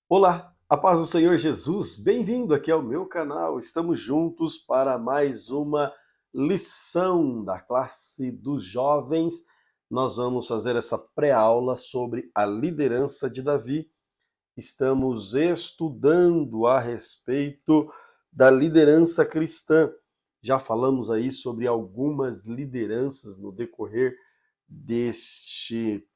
Olá, a paz do Senhor Jesus, bem-vindo aqui ao meu canal. Estamos juntos para mais uma lição da classe dos jovens. Nós vamos fazer essa pré-aula sobre a liderança de Davi. Estamos estudando a respeito da liderança cristã. Já falamos aí sobre algumas lideranças no decorrer deste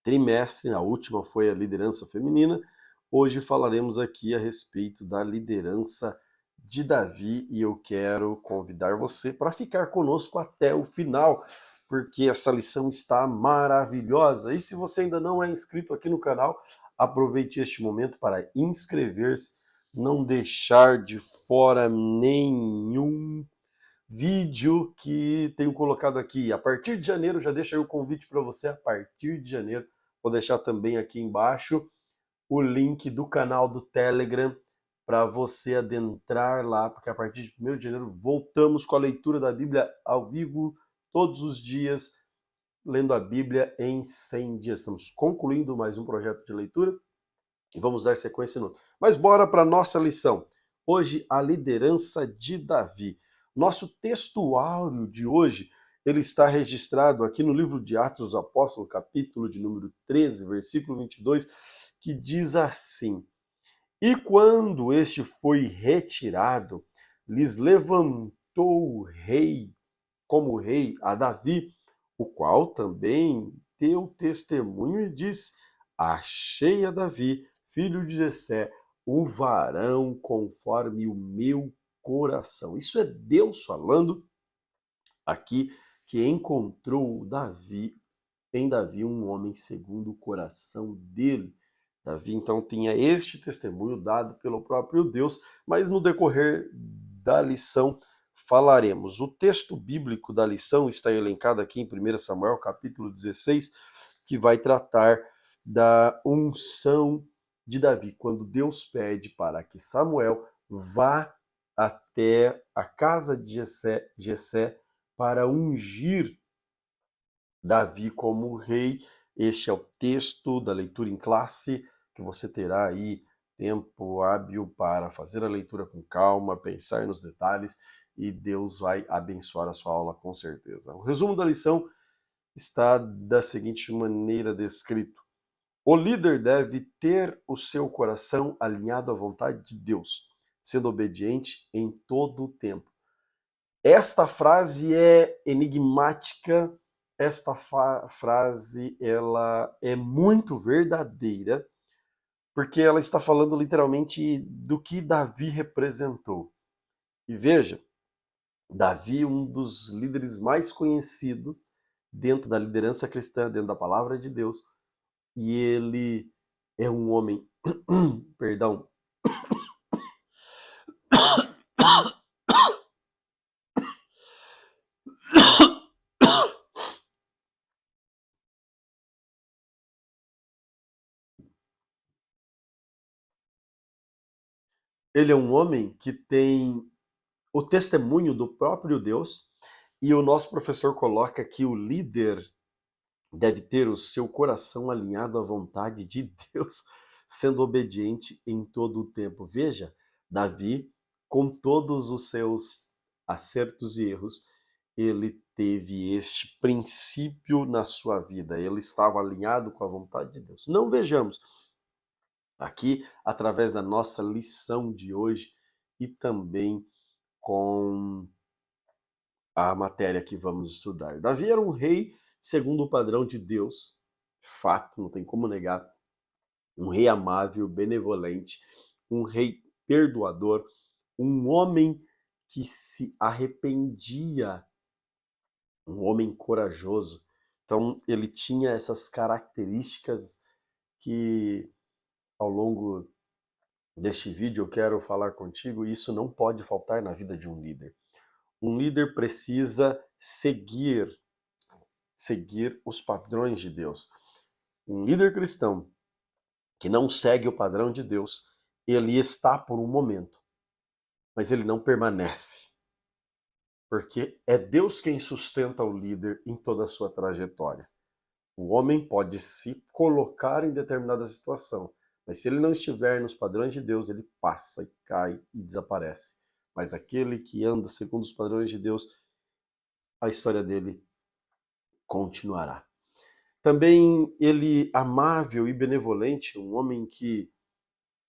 trimestre, a última foi a liderança feminina. Hoje falaremos aqui a respeito da liderança de Davi e eu quero convidar você para ficar conosco até o final, porque essa lição está maravilhosa. E se você ainda não é inscrito aqui no canal, aproveite este momento para inscrever-se, não deixar de fora nenhum vídeo que tenho colocado aqui. A partir de janeiro, já deixa aí o convite para você, a partir de janeiro. Vou deixar também aqui embaixo o link do canal do Telegram para você adentrar lá, porque a partir de 1º de janeiro voltamos com a leitura da Bíblia ao vivo, todos os dias, lendo a Bíblia em 100 dias. Estamos concluindo mais um projeto de leitura e vamos dar sequência no outro. Mas bora para a nossa lição. Hoje, a liderança de Davi. Nosso textuário de hoje, ele está registrado aqui no livro de Atos dos Apóstolos, capítulo de número 13, versículo 22, que diz assim: E quando este foi retirado, lhes levantou o rei, como rei, a Davi, o qual também deu testemunho e disse: Achei a Davi, filho de Jessé, um varão conforme o meu coração. Isso é Deus falando aqui que encontrou em Davi um homem segundo o coração dele. Davi então tinha este testemunho dado pelo próprio Deus, mas no decorrer da lição falaremos. O texto bíblico da lição está elencado aqui em 1 Samuel, capítulo 16, que vai tratar da unção de Davi, quando Deus pede para que Samuel vá até a casa de Jessé para ungir Davi como rei. Este é o texto da leitura em classe, que você terá aí tempo hábil para fazer a leitura com calma, pensar nos detalhes e Deus vai abençoar a sua aula com certeza. O resumo da lição está da seguinte maneira descrito: o líder deve ter o seu coração alinhado à vontade de Deus, sendo obediente em todo o tempo. Esta frase é enigmática, esta frase ela é muito verdadeira, porque ela está falando literalmente do que Davi representou. E veja, Davi, um dos líderes mais conhecidos dentro da liderança cristã, dentro da palavra de Deus, e ele é um homem, perdão, ele é um homem que tem o testemunho do próprio Deus, e o nosso professor coloca que o líder deve ter o seu coração alinhado à vontade de Deus, sendo obediente em todo o tempo. Veja, Davi, com todos os seus acertos e erros, ele teve este princípio na sua vida. Ele estava alinhado com a vontade de Deus. Não vejamos aqui, através da nossa lição de hoje e também com a matéria que vamos estudar. Davi era um rei segundo o padrão de Deus, fato, não tem como negar, um rei amável, benevolente, um rei perdoador, um homem que se arrependia, um homem corajoso. Então, ele tinha essas características que, ao longo deste vídeo, eu quero falar contigo, e isso não pode faltar na vida de um líder. Um líder precisa seguir os padrões de Deus. Um líder cristão que não segue o padrão de Deus, ele está por um momento, mas ele não permanece. Porque é Deus quem sustenta o líder em toda a sua trajetória. O homem pode se colocar em determinada situação, Mas se ele não estiver nos padrões de Deus, ele passa e cai e desaparece. Mas aquele que anda segundo os padrões de Deus, a história dele continuará. Também ele, amável e benevolente, um homem que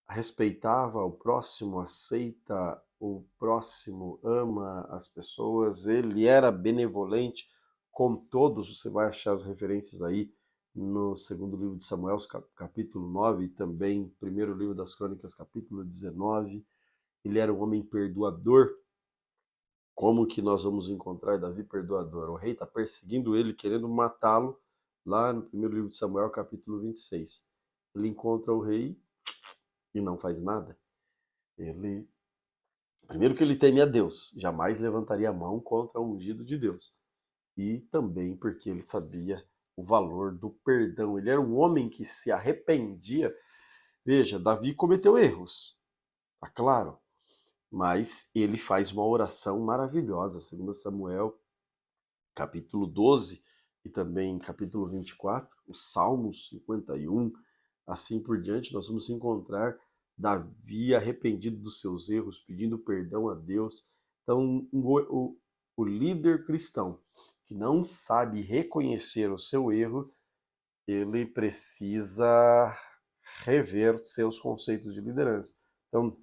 respeitava o próximo, aceita o próximo, ama as pessoas, ele era benevolente com todos. Você vai achar as referências aí no segundo livro de Samuel, capítulo 9, e também primeiro livro das Crônicas, capítulo 19. Ele era um homem perdoador. Como que nós vamos encontrar Davi perdoador? O rei está perseguindo ele, querendo matá-lo, lá no primeiro livro de Samuel, capítulo 26. Ele encontra o rei e não faz nada. Primeiro que ele teme a Deus, jamais levantaria a mão contra o ungido de Deus. E também porque ele sabia o valor do perdão. Ele era um homem que se arrependia. Veja, Davi cometeu erros, tá claro, mas ele faz uma oração maravilhosa, segundo Samuel, capítulo 12 e também capítulo 24, os Salmos 51, assim por diante. Nós vamos encontrar Davi arrependido dos seus erros, pedindo perdão a Deus. Então, o líder cristão que não sabe reconhecer o seu erro, ele precisa rever seus conceitos de liderança. Então,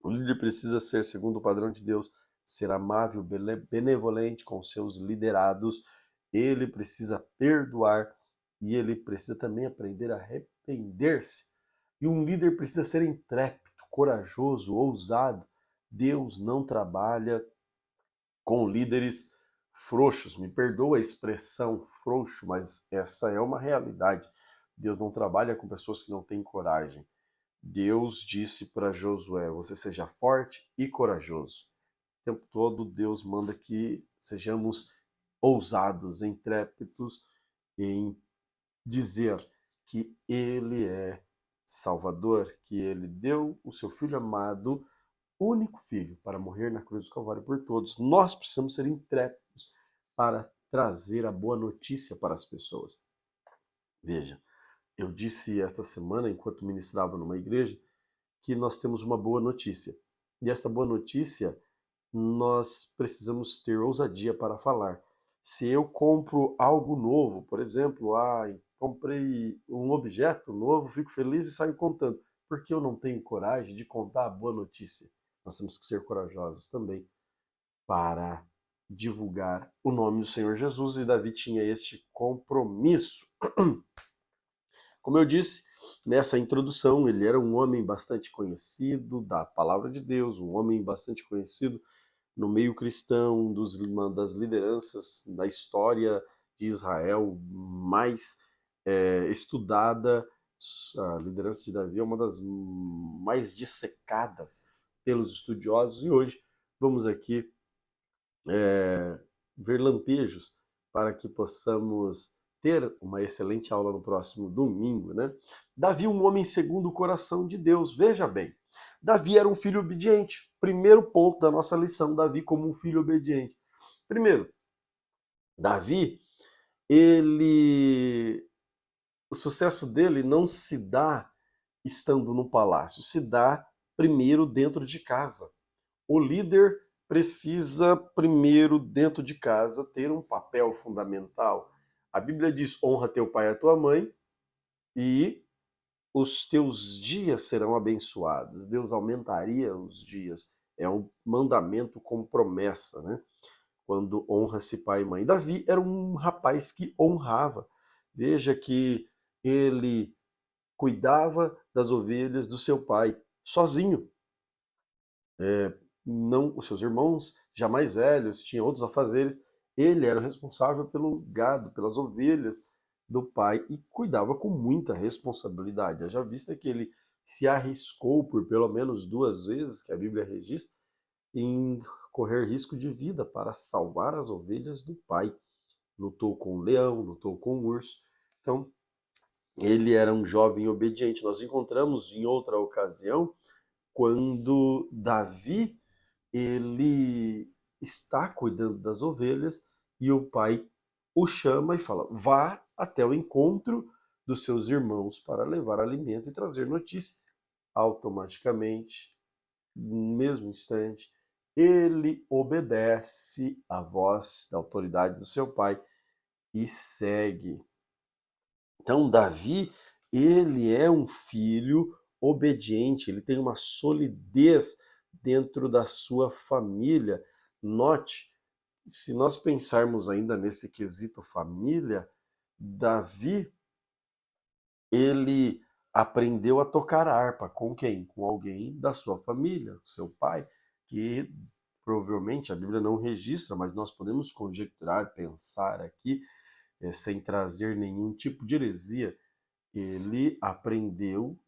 o líder precisa ser, segundo o padrão de Deus, ser amável, benevolente com seus liderados. Ele precisa perdoar e ele precisa também aprender a arrepender-se. E um líder precisa ser intrépido, corajoso, ousado. Deus não trabalha com líderes frouxos. Me perdoa a expressão frouxo, mas essa é uma realidade. Deus não trabalha com pessoas que não têm coragem. Deus disse para Josué: você seja forte e corajoso. O tempo todo Deus manda que sejamos ousados, intrépidos em dizer que Ele é Salvador, que Ele deu o seu Filho amado, único Filho, para morrer na cruz do Calvário por todos. Nós precisamos ser intrépidos para trazer a boa notícia para as pessoas. Veja, eu disse esta semana, enquanto ministrava numa igreja, que nós temos uma boa notícia. E essa boa notícia, nós precisamos ter ousadia para falar. Se eu compro algo novo, por exemplo, comprei um objeto novo, fico feliz e saio contando. Por que eu não tenho coragem de contar a boa notícia? Nós temos que ser corajosos também para divulgar o nome do Senhor Jesus, e Davi tinha este compromisso. Como eu disse nessa introdução, ele era um homem bastante conhecido da palavra de Deus, um homem bastante conhecido no meio cristão, das lideranças da história de Israel mais estudada. A liderança de Davi é uma das mais dissecadas pelos estudiosos, e hoje vamos aqui ver lampejos para que possamos ter uma excelente aula no próximo domingo, né? Davi, um homem segundo o coração de Deus. Veja bem, Davi era um filho obediente. Primeiro ponto da nossa lição, Davi como um filho obediente. Primeiro, Davi, o sucesso dele não se dá estando no palácio, se dá primeiro dentro de casa. O líder precisa primeiro dentro de casa ter um papel fundamental. A Bíblia diz: honra teu pai e a tua mãe e os teus dias serão abençoados. Deus aumentaria os dias. É um mandamento com promessa, né? Quando honra-se pai e mãe. Davi era um rapaz que honrava. Veja que ele cuidava das ovelhas do seu pai, sozinho. Não, os seus irmãos, já mais velhos, tinham outros afazeres. Ele era o responsável pelo gado, pelas ovelhas do pai, e cuidava com muita responsabilidade. Já vista que ele se arriscou por pelo menos 2 vezes, que a Bíblia registra, em correr risco de vida para salvar as ovelhas do pai. Lutou com o leão, lutou com o urso. Então, ele era um jovem obediente. Nós encontramos em outra ocasião, quando Davi ele está cuidando das ovelhas e o pai o chama e fala: vá até o encontro dos seus irmãos para levar alimento e trazer notícia. Automaticamente, no mesmo instante, ele obedece à voz da autoridade do seu pai e segue. Então, Davi, ele é um filho obediente, ele tem uma solidez dentro da sua família. Note, se nós pensarmos ainda nesse quesito família, Davi, ele aprendeu a tocar harpa com quem? Com alguém da sua família, seu pai, que provavelmente a Bíblia não registra, mas nós podemos conjecturar, pensar aqui, sem trazer nenhum tipo de heresia. Ele aprendeu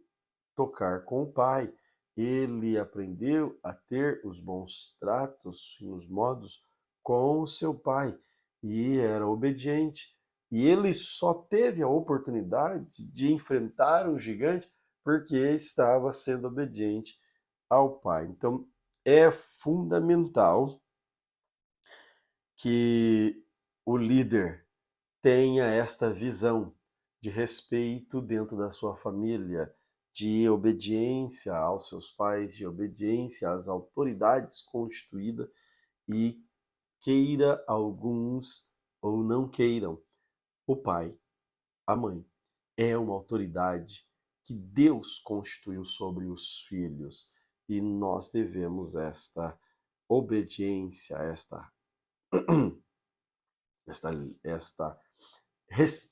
a tocar com o pai, ele aprendeu a ter os bons tratos e os modos com o seu pai, e era obediente. E ele só teve a oportunidade de enfrentar um gigante porque estava sendo obediente ao pai. Então, é fundamental que o líder tenha esta visão de respeito dentro da sua família, de obediência aos seus pais, de obediência às autoridades constituídas, e queira alguns ou não queiram, o pai, a mãe, é uma autoridade que Deus constituiu sobre os filhos, e nós devemos esta obediência,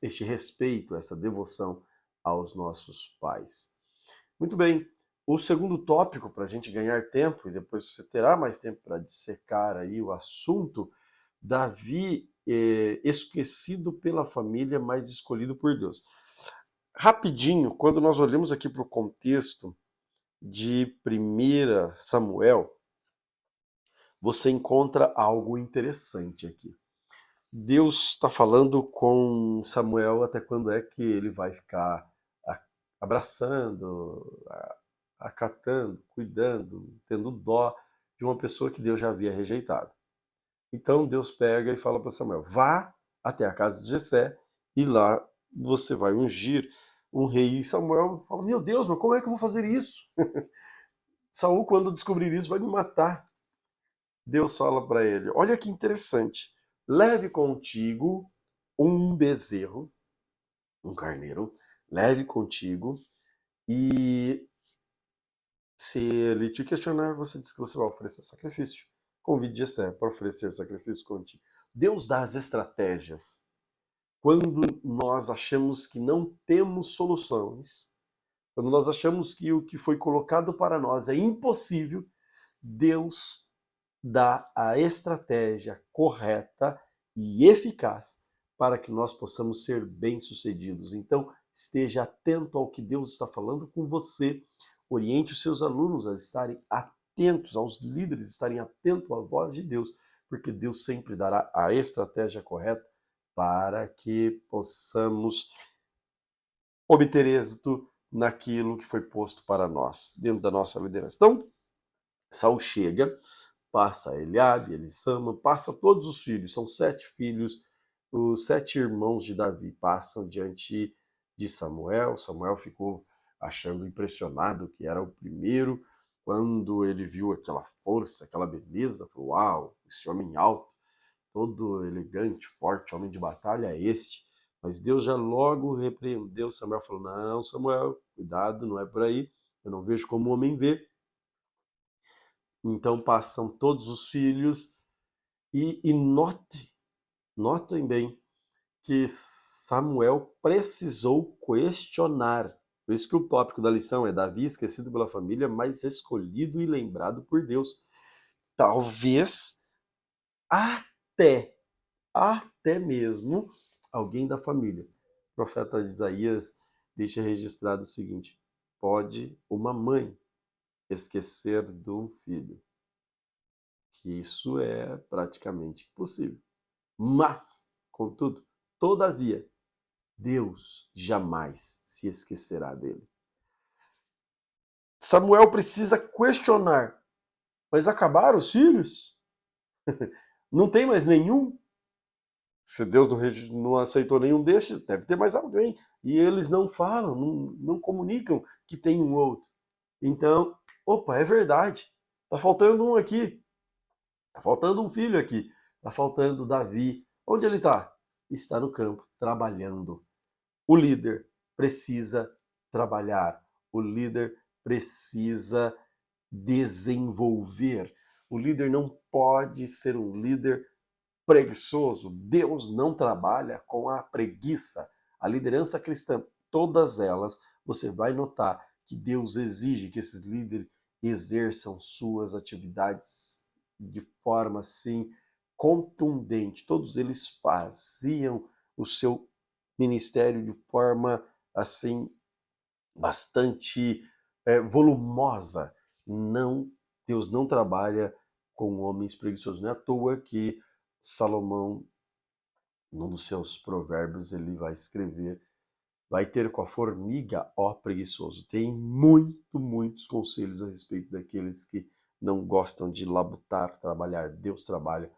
este respeito, essa devoção aos nossos pais. Muito bem, o segundo tópico, para a gente ganhar tempo, e depois você terá mais tempo para dissecar aí o assunto, Davi esquecido pela família, mas escolhido por Deus. Rapidinho, quando nós olhamos aqui para o contexto de 1 Samuel, você encontra algo interessante aqui. Deus está falando com Samuel até quando é que ele vai ficar abraçando, acatando, cuidando, tendo dó de uma pessoa que Deus já havia rejeitado. Então Deus pega e fala para Samuel: vá até a casa de Jessé e lá você vai ungir um rei. E Samuel fala: meu Deus, mas como é que eu vou fazer isso? Saul, quando descobrir isso, vai me matar. Deus fala para ele: olha que interessante, leve contigo um bezerro, um carneiro, leve contigo, e se ele te questionar, você diz que você vai oferecer sacrifício. Convide Jessé para oferecer sacrifício contigo. Deus dá as estratégias. Quando nós achamos que não temos soluções, quando nós achamos que o que foi colocado para nós é impossível, Deus dá a estratégia correta e eficaz para que nós possamos ser bem-sucedidos. Então, esteja atento ao que Deus está falando com você. Oriente os seus alunos a estarem atentos, aos líderes estarem atentos à voz de Deus, porque Deus sempre dará a estratégia correta para que possamos obter êxito naquilo que foi posto para nós, dentro da nossa liderança. Então, Saul chega, passa Eliabe, Elissama, passa todos os filhos, são 7 filhos, os 7 irmãos de Davi passam diante de Samuel. Samuel ficou achando impressionado que era o primeiro, quando ele viu aquela força, aquela beleza, falou: uau, esse homem alto, todo elegante, forte, homem de batalha é este. Mas Deus já logo repreendeu Samuel, falou: não, Samuel, cuidado, não é por aí, eu não vejo como o homem vê. Então passam todos os filhos e notem bem que Samuel precisou questionar. Por isso que o tópico da lição é Davi esquecido pela família, mas escolhido e lembrado por Deus. Talvez até mesmo alguém da família. O profeta Isaías deixa registrado o seguinte: pode uma mãe esquecer de um filho, que isso é praticamente impossível. Mas, contudo, todavia, Deus jamais se esquecerá dele. Samuel precisa questionar: mas acabaram os filhos? Não tem mais nenhum? Se Deus não aceitou nenhum destes, deve ter mais alguém. E eles não falam, não comunicam que tem um outro. Então, opa, é verdade. Tá faltando um aqui. Tá faltando um filho aqui. Tá faltando Davi. Onde ele está? Está no campo, trabalhando. O líder precisa trabalhar. O líder precisa desenvolver. O líder não pode ser um líder preguiçoso. Deus não trabalha com a preguiça. A liderança cristã, todas elas, você vai notar que Deus exige que esses líderes exerçam suas atividades de forma assim contundente. Todos eles faziam o seu ministério de forma assim bastante volumosa. Não, Deus não trabalha com homens preguiçosos. Não é à toa que Salomão, num dos seus provérbios, ele vai escrever: vai ter com a formiga, ó preguiçoso. Tem muitos conselhos a respeito daqueles que não gostam de labutar, trabalhar. Deus trabalha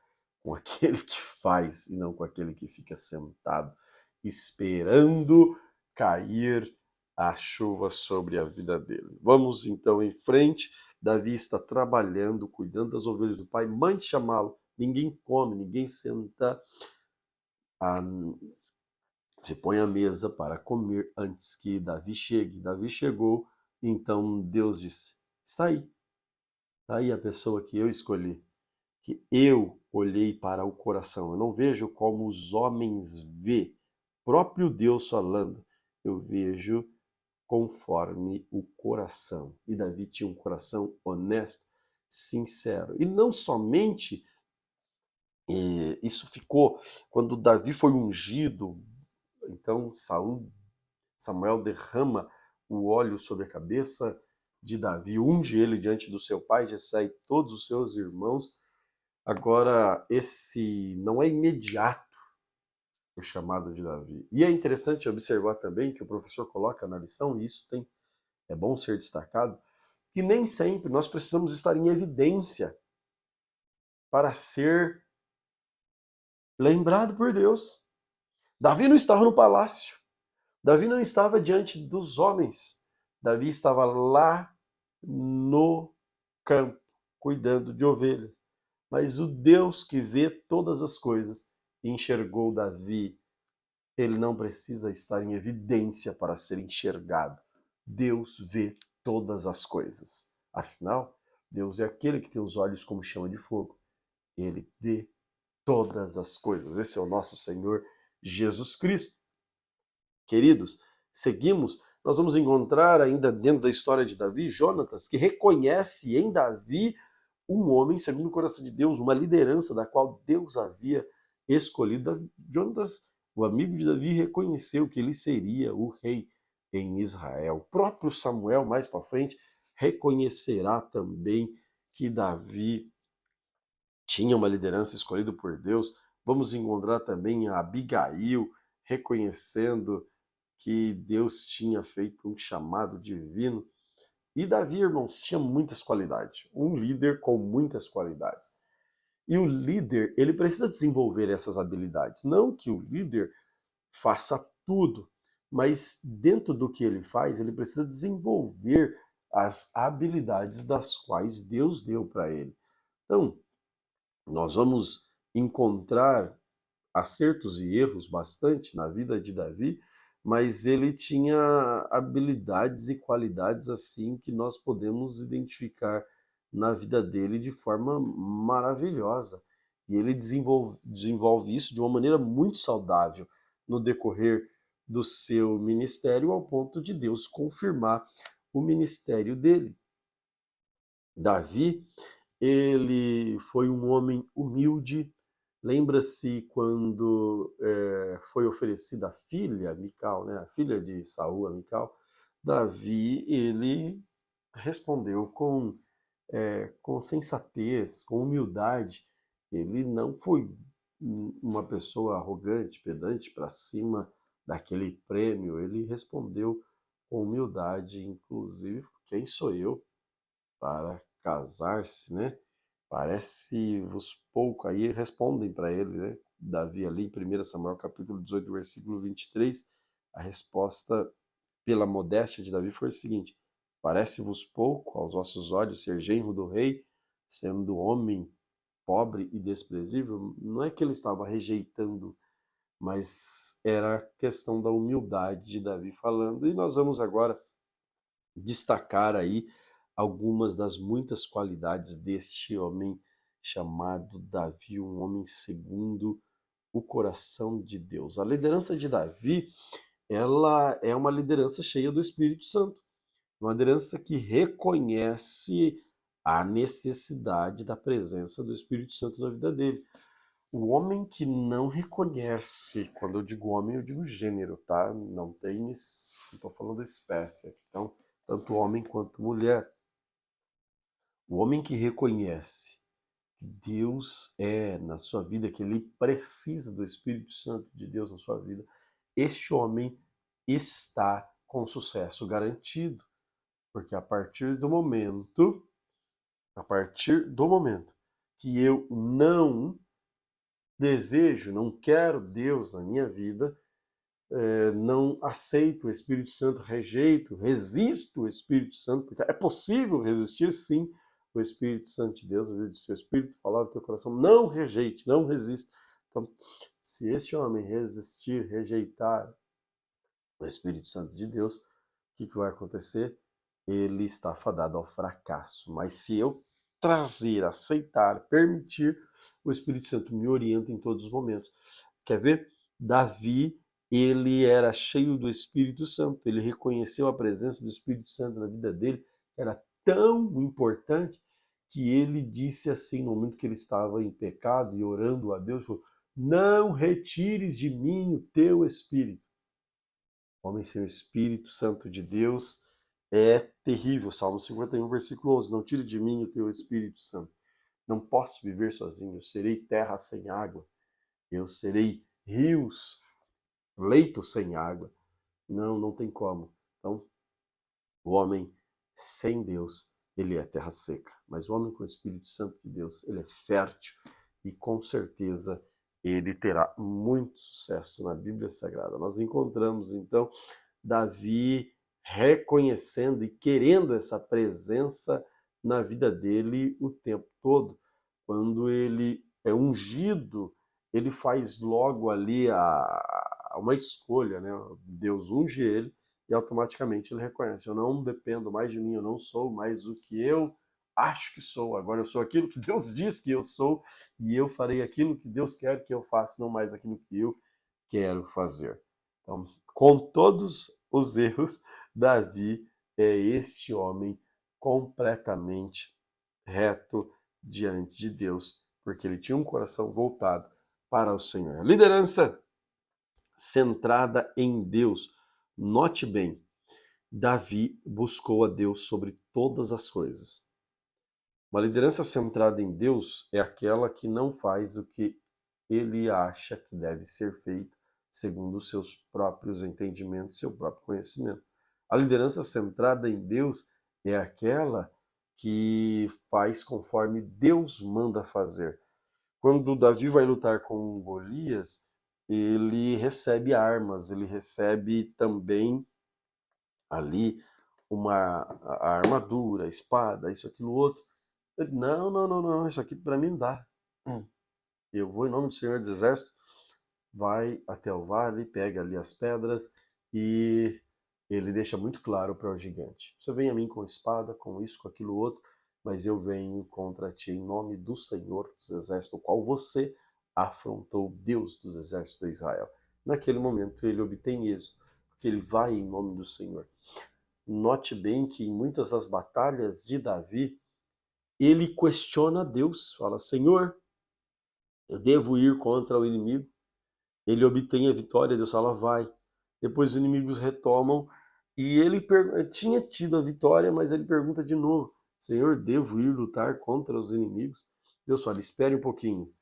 com aquele que faz e não com aquele que fica sentado, esperando cair a chuva sobre a vida dele. Vamos então em frente. Davi está trabalhando, cuidando das ovelhas do pai. Mande chamá-lo. Ninguém come, ninguém senta. Se põe à mesa para comer antes que Davi chegue. Davi chegou, então Deus disse: está aí a pessoa que eu escolhi, que eu olhei para o coração. Eu não vejo como os homens vê, próprio Deus falando. Eu vejo conforme o coração. E Davi tinha um coração honesto, sincero. E não somente isso ficou quando Davi foi ungido. Então Samuel derrama o óleo sobre a cabeça de Davi, unge ele diante do seu pai, Jessé e todos os seus irmãos. Agora, esse não é imediato o chamado de Davi. E é interessante observar também que o professor coloca na lição, e isso é bom ser destacado, que nem sempre nós precisamos estar em evidência para ser lembrado por Deus. Davi não estava no palácio. Davi não estava diante dos homens. Davi estava lá no campo, cuidando de ovelhas. Mas o Deus que vê todas as coisas enxergou Davi. Ele não precisa estar em evidência para ser enxergado. Deus vê todas as coisas. Afinal, Deus é aquele que tem os olhos como chama de fogo. Ele vê todas as coisas. Esse é o nosso Senhor Jesus Cristo. Queridos, seguimos, nós vamos encontrar ainda dentro da história de Davi, Jonatas, que reconhece em Davi um homem segundo o coração de Deus, uma liderança da qual Deus havia escolhido. Jonatas, o amigo de Davi, reconheceu que ele seria o rei em Israel. O próprio Samuel, mais para frente, reconhecerá também que Davi tinha uma liderança escolhida por Deus. Vamos encontrar também a Abigail reconhecendo que Deus tinha feito um chamado divino. E Davi, irmãos, tinha muitas qualidades. Um líder com muitas qualidades. E o líder, ele precisa desenvolver essas habilidades. Não que o líder faça tudo, mas dentro do que ele faz, ele precisa desenvolver as habilidades das quais Deus deu para ele. Então, nós vamos encontrar acertos e erros bastante na vida de Davi, mas ele tinha habilidades e qualidades assim que nós podemos identificar na vida dele de forma maravilhosa. E ele desenvolve isso de uma maneira muito saudável no decorrer do seu ministério, ao ponto de Deus confirmar o ministério dele. Davi, ele foi um homem humilde. Lembra-se quando foi oferecida a filha, Mical, né, a filha de Saul, a Mical. Davi, ele respondeu com sensatez, com humildade. Ele não foi uma pessoa arrogante, pedante para cima daquele prêmio. Ele respondeu com humildade, inclusive: quem sou eu para casar-se, né? Parece-vos pouco. Aí respondem para ele, né? Davi ali em 1 Samuel capítulo 18, versículo 23, a resposta pela modéstia de Davi foi o seguinte: parece-vos pouco aos vossos olhos ser genro do rei, sendo homem pobre e desprezível? Não é que ele estava rejeitando, mas era a questão da humildade de Davi falando. E nós vamos agora destacar aí algumas das muitas qualidades deste homem chamado Davi, um homem segundo o coração de Deus. A liderança de Davi, ela é uma liderança cheia do Espírito Santo, uma liderança que reconhece a necessidade da presença do Espírito Santo na vida dele. O homem que não reconhece, quando eu digo homem, eu digo gênero, tá? Não estou falando espécie aqui. Então, tanto homem quanto mulher. O homem que reconhece que Deus é na sua vida, que ele precisa do Espírito Santo de Deus na sua vida, este homem está com sucesso garantido. Porque a partir do momento que eu não desejo, não quero Deus na minha vida, não aceito o Espírito Santo, rejeito, resisto o Espírito Santo, porque é possível resistir sim o Espírito Santo de Deus, o seu Espírito falar no teu coração, não rejeite, não resista. Então, se este homem resistir, rejeitar o Espírito Santo de Deus, o que vai acontecer? Ele está fadado ao fracasso. Mas se eu trazer, aceitar, permitir, o Espírito Santo me orienta em todos os momentos. Quer ver? Davi, ele era cheio do Espírito Santo, ele reconheceu a presença do Espírito Santo na vida dele, era tão importante que ele disse assim, no momento que ele estava em pecado e orando a Deus, falou: não retires de mim o teu Espírito. Homem sem o Espírito Santo de Deus é terrível. Salmo 51, versículo 11. Não tire de mim o teu Espírito Santo. Não posso viver sozinho. Eu serei terra sem água. Eu serei rios, leito sem água. Não tem como. Então, o homem sem Deus, ele é terra seca. Mas o homem com o Espírito Santo de Deus, ele é fértil e com certeza ele terá muito sucesso na Bíblia Sagrada. Nós encontramos, então, Davi reconhecendo e querendo essa presença na vida dele o tempo todo. Quando ele é ungido, ele faz logo ali uma escolha, né? Deus unge ele e automaticamente ele reconhece: eu não dependo mais de mim, eu não sou mais o que eu acho que sou, agora eu sou aquilo que Deus diz que eu sou e eu farei aquilo que Deus quer que eu faça, não mais aquilo que eu quero fazer. Então, com todos os erros, Davi é este homem completamente reto diante de Deus, porque ele tinha um coração voltado para o Senhor. Liderança centrada em Deus. Note bem, Davi buscou a Deus sobre todas as coisas. Uma liderança centrada em Deus é aquela que não faz o que ele acha que deve ser feito segundo os seus próprios entendimentos, seu próprio conhecimento. A liderança centrada em Deus é aquela que faz conforme Deus manda fazer. Quando Davi vai lutar com Golias, ele recebe armas, ele recebe também ali a armadura, a espada, isso, aquilo, outro. Ele: não, isso aqui para mim não dá. Eu vou em nome do Senhor dos Exércitos, vai até o vale, pega ali as pedras e ele deixa muito claro para o gigante: você vem a mim com espada, com isso, com aquilo outro, mas eu venho contra ti em nome do Senhor dos Exércitos, o qual você afrontou, Deus dos Exércitos de Israel. Naquele momento ele obtém êxito, porque ele vai em nome do Senhor. Note bem que em muitas das batalhas de Davi, ele questiona Deus, fala: Senhor, eu devo ir contra o inimigo? Ele obtém a vitória, Deus fala: vai. Depois os inimigos retomam e ele tinha tido a vitória, mas ele pergunta de novo: Senhor, devo ir lutar contra os inimigos? Deus fala: espere um pouquinho.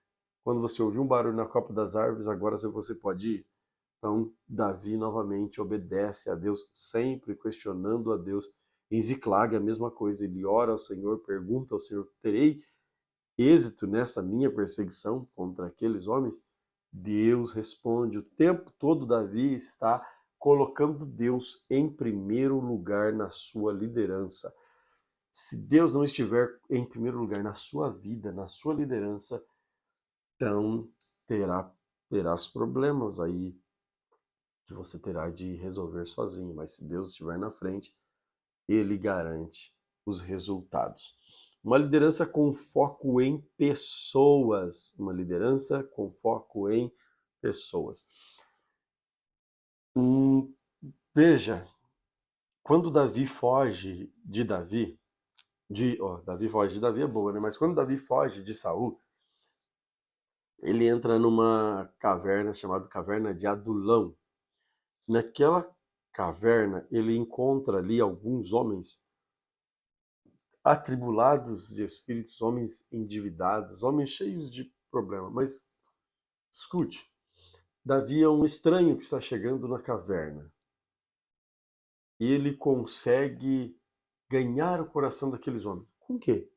Quando você ouvir um barulho na copa das árvores, agora você pode ir. Então, Davi novamente obedece a Deus, sempre questionando a Deus. Em Ziclag, a mesma coisa, ele ora ao Senhor, pergunta ao Senhor: terei êxito nessa minha perseguição contra aqueles homens? Deus responde. O tempo todo Davi está colocando Deus em primeiro lugar na sua liderança. Se Deus não estiver em primeiro lugar na sua vida, na sua liderança, então terás problemas aí que você terá de resolver sozinho. Mas se Deus estiver na frente, Ele garante os resultados. Uma liderança com foco em pessoas. Uma liderança com foco em pessoas. Veja, quando Davi foge de Davi, Davi foge de Davi é boa, né? Mas quando Davi foge de Saul, ele entra numa caverna chamada Caverna de Adulão. Naquela caverna, ele encontra ali alguns homens atribulados de espíritos, homens endividados, homens cheios de problema. Mas escute, Davi é um estranho que está chegando na caverna. E ele consegue ganhar o coração daqueles homens. Com o quê?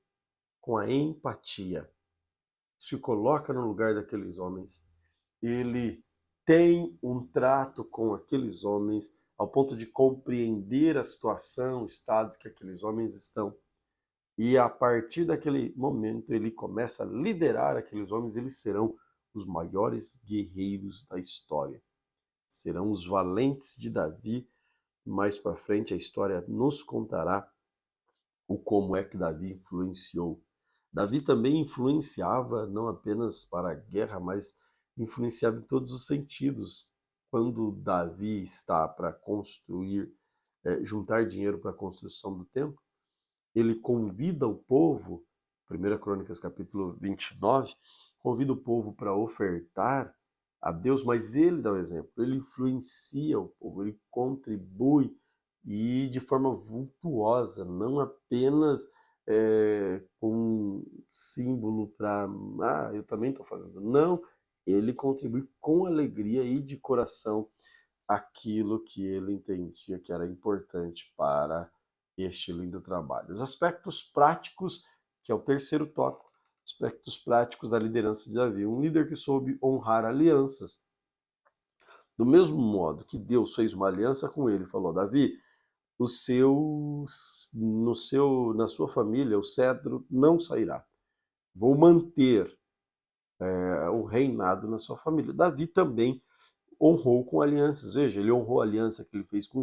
Com a empatia. Se coloca no lugar daqueles homens. Ele tem um trato com aqueles homens ao ponto de compreender a situação, o estado que aqueles homens estão. E a partir daquele momento ele começa a liderar aqueles homens, eles serão os maiores guerreiros da história. Serão os valentes de Davi. Mais para frente a história nos contará o como é que Davi influenciou. Davi também influenciava não apenas para a guerra, mas influenciava em todos os sentidos. Quando Davi está para construir, juntar dinheiro para a construção do templo, ele convida o povo, 1 Crônicas capítulo 29, convida o povo para ofertar a Deus, mas ele dá o exemplo, ele influencia o povo, ele contribui e de forma vultuosa, não apenas com um símbolo para, eu também estou fazendo. Não, ele contribui com alegria e de coração aquilo que ele entendia que era importante para este lindo trabalho. Os aspectos práticos, que é o terceiro tópico, aspectos práticos da liderança de Davi. Um líder que soube honrar alianças. Do mesmo modo que Deus fez uma aliança com ele, falou: Davi, na sua família o cetro não sairá. Vou manter o reinado na sua família. Davi também honrou com alianças. Veja, ele honrou a aliança que ele fez com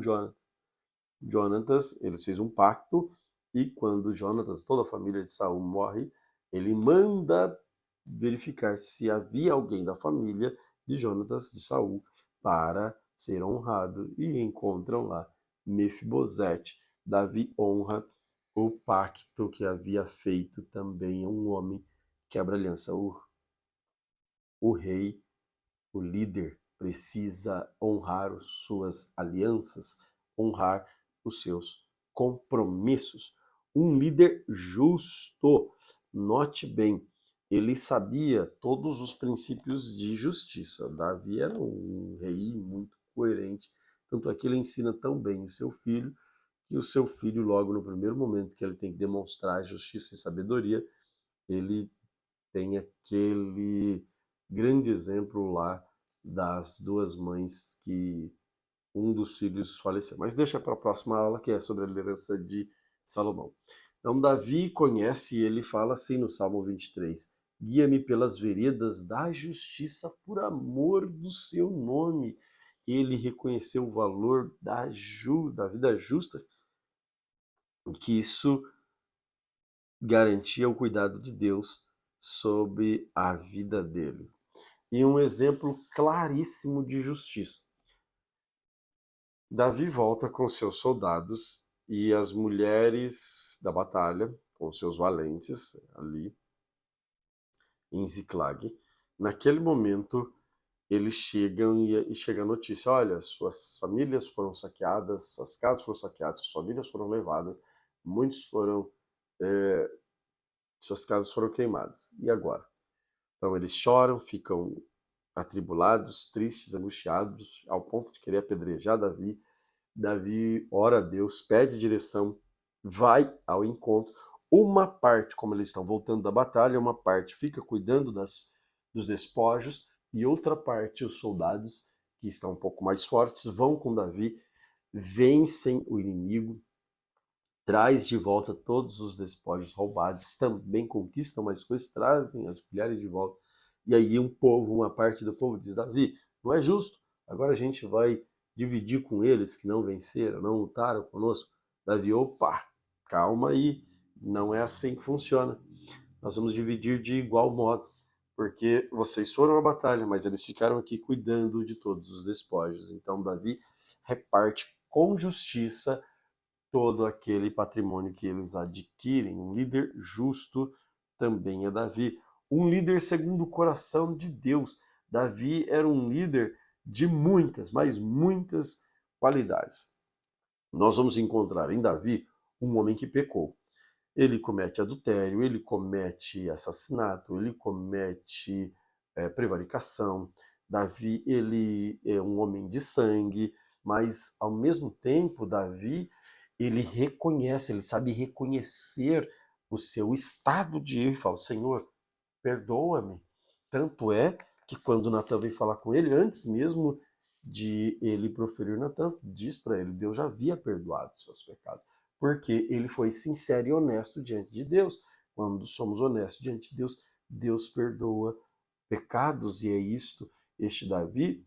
Jonatas, eles fez um pacto, e quando Jonatas, toda a família de Saul morre, ele manda verificar se havia alguém da família de Jonatas, de Saul, para ser honrado, e encontram lá Mefibosete. Davi honra o pacto que havia feito também um homem que quebra aliança. O rei, o líder, precisa honrar as suas alianças, honrar os seus compromissos. Um líder justo, note bem, ele sabia todos os princípios de justiça. Davi era um rei muito coerente, tanto é que ele ensina tão bem o seu filho, que o seu filho, logo no primeiro momento que ele tem que demonstrar justiça e sabedoria, ele tem aquele grande exemplo lá das duas mães que um dos filhos faleceu. Mas deixa para a próxima aula, que é sobre a liderança de Salomão. Então, Davi conhece e ele fala assim no Salmo 23, guia-me pelas veredas da justiça por amor do seu nome. Ele reconheceu o valor da vida justa, que isso garantia o cuidado de Deus sobre a vida dele. E um exemplo claríssimo de justiça. Davi volta com seus soldados e as mulheres da batalha, com seus valentes ali em Ziclag. Naquele momento, eles chegam e chega a notícia: olha, suas famílias foram saqueadas, suas casas foram saqueadas, suas famílias foram levadas, muitos foram, suas casas foram queimadas. E agora? Então eles choram, ficam atribulados, tristes, angustiados, ao ponto de querer apedrejar Davi. Davi ora a Deus, pede direção, vai ao encontro. Uma parte, como eles estão voltando da batalha, uma parte fica cuidando dos despojos, e outra parte, os soldados, que estão um pouco mais fortes, vão com Davi, vencem o inimigo, traz de volta todos os despojos roubados, também conquistam mais coisas, trazem as mulheres de volta. E aí uma parte do povo diz, Davi, não é justo, agora a gente vai dividir com eles que não venceram, não lutaram conosco. Davi, opa, calma aí, não é assim que funciona. Nós vamos dividir de igual modo, porque vocês foram à batalha, mas eles ficaram aqui cuidando de todos os despojos. Então Davi reparte com justiça todo aquele patrimônio que eles adquirem. Um líder justo também é Davi. Um líder segundo o coração de Deus. Davi era um líder de muitas, mas muitas qualidades. Nós vamos encontrar em Davi um homem que pecou. Ele comete adultério, ele comete assassinato, ele comete prevaricação. Davi, ele é um homem de sangue, mas ao mesmo tempo, Davi, ele reconhece, ele sabe reconhecer o seu estado de erro e fala, Senhor, perdoa-me. Tanto é que quando Natan vem falar com ele, antes mesmo de ele proferir, Natan diz para ele, Deus já havia perdoado os seus pecados, porque ele foi sincero e honesto diante de Deus. Quando somos honestos diante de Deus, Deus perdoa pecados, e é isto, este Davi,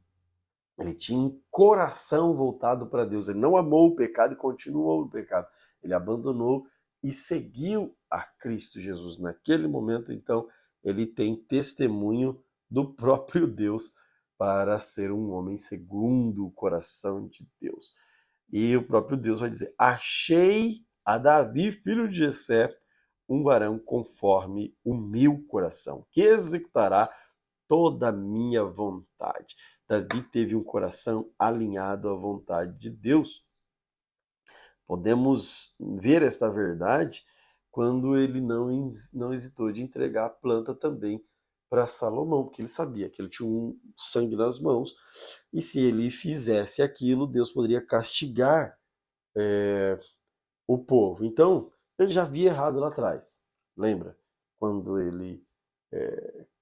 ele tinha um coração voltado para Deus, ele não amou o pecado e continuou no pecado, ele abandonou e seguiu a Cristo Jesus. Naquele momento, então, ele tem testemunho do próprio Deus para ser um homem segundo o coração de Deus. E o próprio Deus vai dizer, achei a Davi, filho de Jessé, um varão conforme o meu coração, que executará toda a minha vontade. Davi teve um coração alinhado à vontade de Deus. Podemos ver esta verdade quando ele não hesitou de entregar a planta também para Salomão, porque ele sabia que ele tinha um sangue nas mãos, e se ele fizesse aquilo, Deus poderia castigar o povo. Então, ele já havia errado lá atrás. Lembra? Quando ele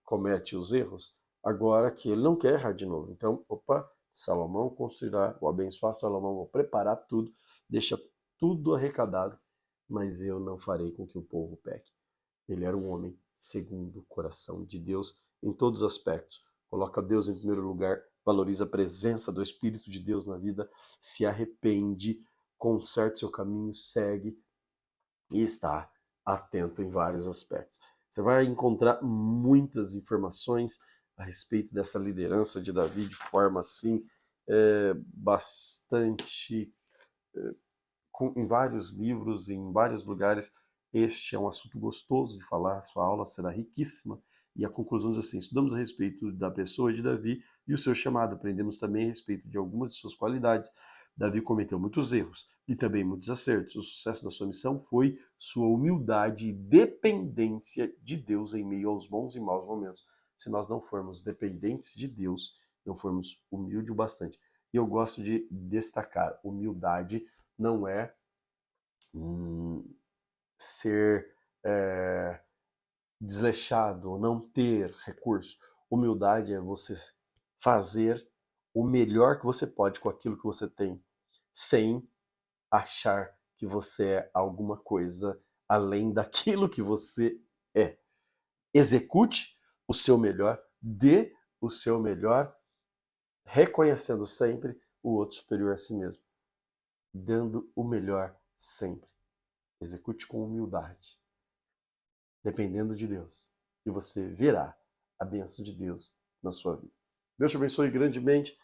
comete os erros, agora que ele não quer errar de novo. Então, opa, Salomão construirá, vou abençoar Salomão, vou preparar tudo, deixa tudo arrecadado, mas eu não farei com que o povo peque. Ele era um homem segundo o coração de Deus em todos os aspectos. Coloca Deus em primeiro lugar, valoriza a presença do Espírito de Deus na vida, se arrepende, conserta seu caminho, segue e está atento em vários aspectos. Você vai encontrar muitas informações a respeito dessa liderança de Davi de forma assim bastante em vários livros, em vários lugares. Este é um assunto gostoso de falar, sua aula será riquíssima. E a conclusão diz assim, estudamos a respeito da pessoa de Davi e o seu chamado, aprendemos também a respeito de algumas de suas qualidades. Davi cometeu muitos erros e também muitos acertos. O sucesso da sua missão foi sua humildade e dependência de Deus em meio aos bons e maus momentos. Se nós não formos dependentes de Deus, não formos humildes o bastante. E eu gosto de destacar, humildade não é ser desleixado, não ter recurso. Humildade é você fazer o melhor que você pode com aquilo que você tem, sem achar que você é alguma coisa além daquilo que você é. Execute o seu melhor, dê o seu melhor, reconhecendo sempre o outro superior a si mesmo, dando o melhor sempre. Execute com humildade, dependendo de Deus, e você verá a bênção de Deus na sua vida. Deus te abençoe grandemente.